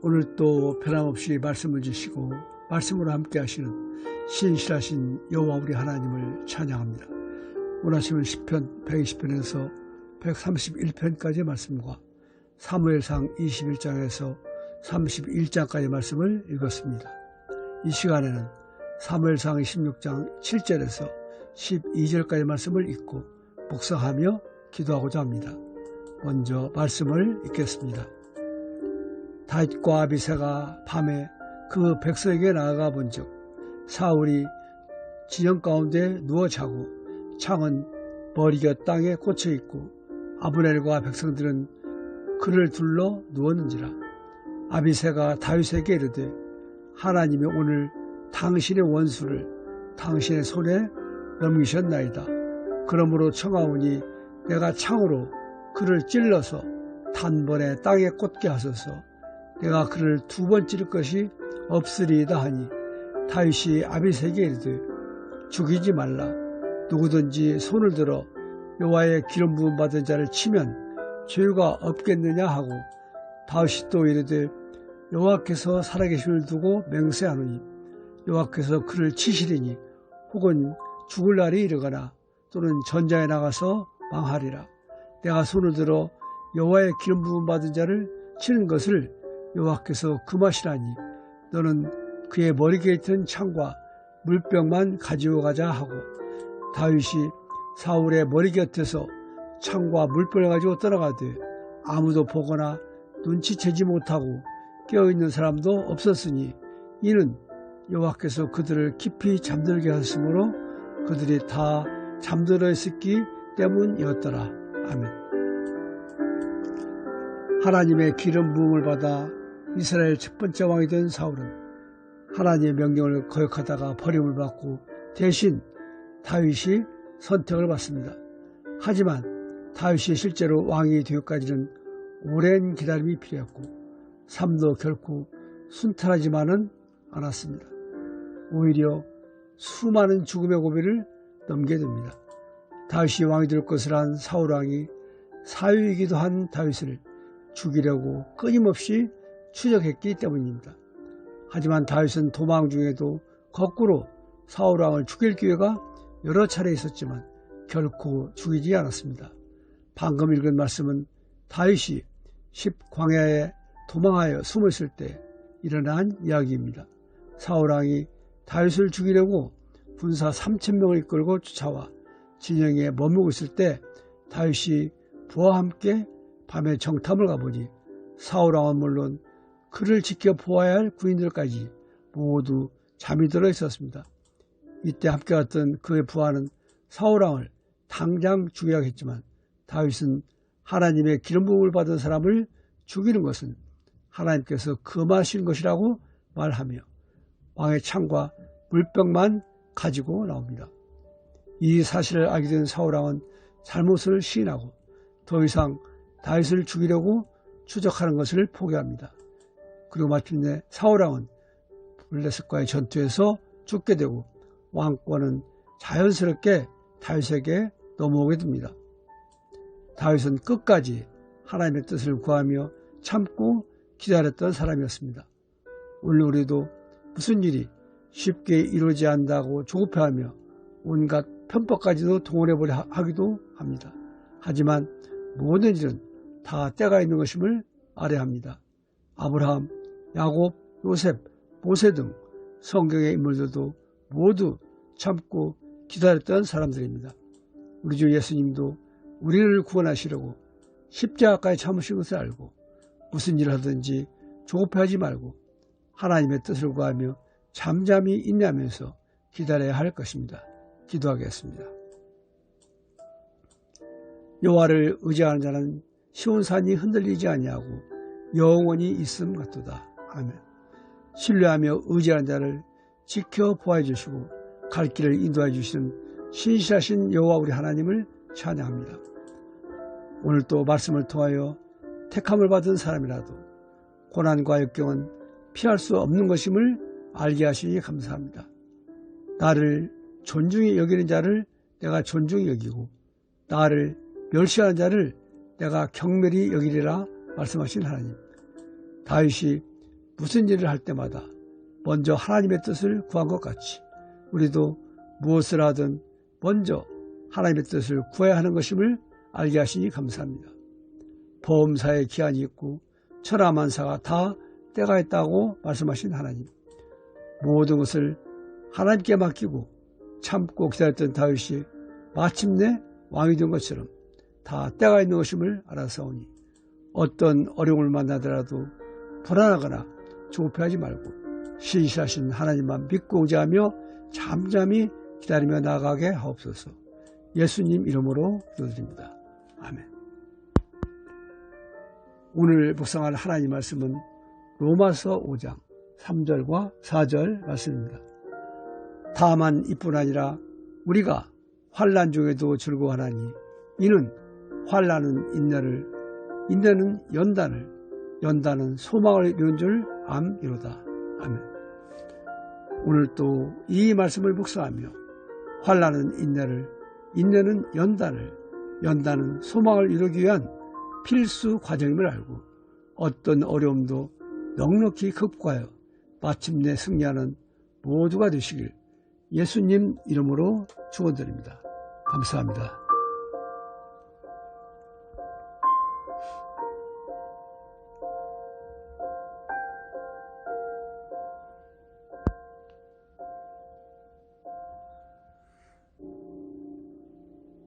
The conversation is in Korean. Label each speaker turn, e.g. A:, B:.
A: 오늘 또 변함없이 말씀을 주시고 말씀으로 함께 하시는 신실하신 여호와 우리 하나님을 찬양합니다. 오늘 아침은 시편 120편에서 131편까지의 말씀과 사무엘상 21장에서 31장까지의 말씀을 읽었습니다. 이 시간에는 사무엘상 16장 7절에서 12절까지의 말씀을 읽고 묵상하며 기도하고자 합니다. 먼저 말씀을 읽겠습니다. 다윗과 아비새가 밤에 그 백성에게 나아가 본즉 사울이 진영 가운데 누워 자고 창은 머리곁 땅에 꽂혀 있고 아브넬과 백성들은 그를 둘러 누웠는지라. 아비새가 다윗에게 이르되 하나님이 오늘 당신의 원수를 당신의 손에 넘기셨나이다. 그러므로 청하오니 내가 창으로 그를 찔러서 단번에 땅에 꽂게 하소서. 내가 그를 2번 찌를 것이 없으리이다 하니 다윗이 아비새에게 이르되 죽이지 말라. 누구든지 손을 들어 여호와의 기름 부음 받은 자를 치면 죄가 없겠느냐 하고 다윗이 또 이르되 여호와께서 살아계심을 두고 맹세하노니 여호와께서 그를 치시리니 혹은 죽을 날이 이르거나 또는 전장에 나가서 망하리라. 내가 손을 들어 여호와의 기름 부음 받은 자를 치는 것을 여호와께서 금하시라니 너는 그의 머리에 있던 창과 물병만 가지고 가자 하고 다윗이 사울의 머리 곁에서 창과 물병을 가지고 떠나가되 아무도 보거나 눈치채지 못하고 깨어있는 사람도 없었으니 이는 여호와께서 그들을 깊이 잠들게 하셨으므로 그들이 다 잠들어 있었기 때문이었더라. 아멘. 하나님의 기름 부음을 받아 이스라엘 첫 번째 왕이 된 사울은 하나님의 명령을 거역하다가 버림을 받고 대신 다윗이 선택을 받습니다. 하지만 다윗이 실제로 왕이 되기까지는 오랜 기다림이 필요했고 삶도 결코 순탄하지만은 않았습니다. 오히려 수많은 죽음의 고비를 넘게 됩니다. 다윗이 왕이 될 것을 한 사울 왕이 사위이기도 한 다윗을 죽이려고 끊임없이 추적했기 때문입니다. 하지만 다윗은 도망 중에도 거꾸로 사울 왕을 죽일 기회가 여러 차례 있었지만 결코 죽이지 않았습니다. 방금 읽은 말씀은 다윗이 광야에 도망하여 숨었을 때 일어난 이야기입니다. 사울 왕이 다윗을 죽이려고 군사 3,000명을 이끌고 쫓아와 진영에 머물고 있을 때 다윗이 부하와 함께 밤에 정탐을 가보니 사울 왕은 물론 그를 지켜 보아야 할 군인들까지 모두 잠이 들어 있었습니다. 이때 함께 갔던 그의 부하는 사울 왕을 당장 죽여야 했지만 다윗은 하나님의 기름 부음을 받은 사람을 죽이는 것은 하나님께서 금하신 것이라고 말하며 왕의 창과 물병만 가지고 나옵니다. 이 사실을 알게 된 사울 왕은 잘못을 시인하고 더 이상 다윗을 죽이려고 추적하는 것을 포기합니다. 그리고 마침내 사울 왕은 블레셋과의 전투에서 죽게 되고 왕권은 자연스럽게 다윗에게 넘어오게 됩니다. 다윗은 끝까지 하나님의 뜻을 구하며 참고 기다렸던 사람이었습니다. 오늘 우리도 무슨 일이 쉽게 이루어지지 않는다고 조급해하며 온갖 편법까지도 동원해보려 하기도 합니다. 하지만 모든 일은 다 때가 있는 것임을 알아야 합니다. 아브라함, 야곱, 요셉, 모세 등 성경의 인물들도 모두 참고 기다렸던 사람들입니다. 우리 주 예수님도 우리를 구원하시려고 십자가까지 참으신 것을 알고 무슨 일을 하든지 조급해하지 말고 하나님의 뜻을 구하며 잠잠히 인내하면서 기다려야 할 것입니다. 기도하겠습니다. 여호와를 의지하는 자는 시온산이 흔들리지 아니하고 영원히 있음 같도다. 아멘. 신뢰하며 의지하는 자를 지켜 보호해 주시고 갈 길을 인도해 주시는 신실하신 여호와 우리 하나님을 찬양합니다. 오늘 또 말씀을 통하여 택함을 받은 사람이라도 고난과 역경은 피할 수 없는 것임을 알게 하시니 감사합니다. 나를 존중히 여기는 자를 내가 존중히 여기고 나를 멸시하는 자를 내가 경멸히 여기리라 말씀하신 하나님. 다윗이 무슨 일을 할 때마다 먼저 하나님의 뜻을 구한 것 같이 우리도 무엇을 하든 먼저 하나님의 뜻을 구해야 하는 것임을 알게 하시니 감사합니다. 보험사의 기한이 있고 천하만사가 다 때가 있다고 말씀하신 하나님, 모든 것을 하나님께 맡기고 참고 기다렸던 다윗이 마침내 왕이 된 것처럼 다 때가 있는 것임을 알아서오니 어떤 어려움을 만나더라도 불안하거나 조급해하지 말고 신실하신 하나님만 믿고 의지하며 잠잠히 기다리며 나아가게 하옵소서. 예수님 이름으로 기도드립니다. 아멘. 오늘 묵상할 하나님 말씀은 로마서 5장 3절과 4절 말씀입니다. 다만 이뿐 아니라 우리가 환난 중에도 즐거워하나니 이는 환난은 인내를, 인내는 연단을, 연단은 소망을 이룬 줄 암이로다. 아멘. 오늘 또 이 말씀을 묵상하며 환난은 인내를, 인내는 연단을, 연단은 소망을 이루기 위한 필수 과정임을 알고 어떤 어려움도 넉넉히 극복하여 마침내 승리하는 모두가 되시길 예수님 이름으로 축원드립니다. 감사합니다.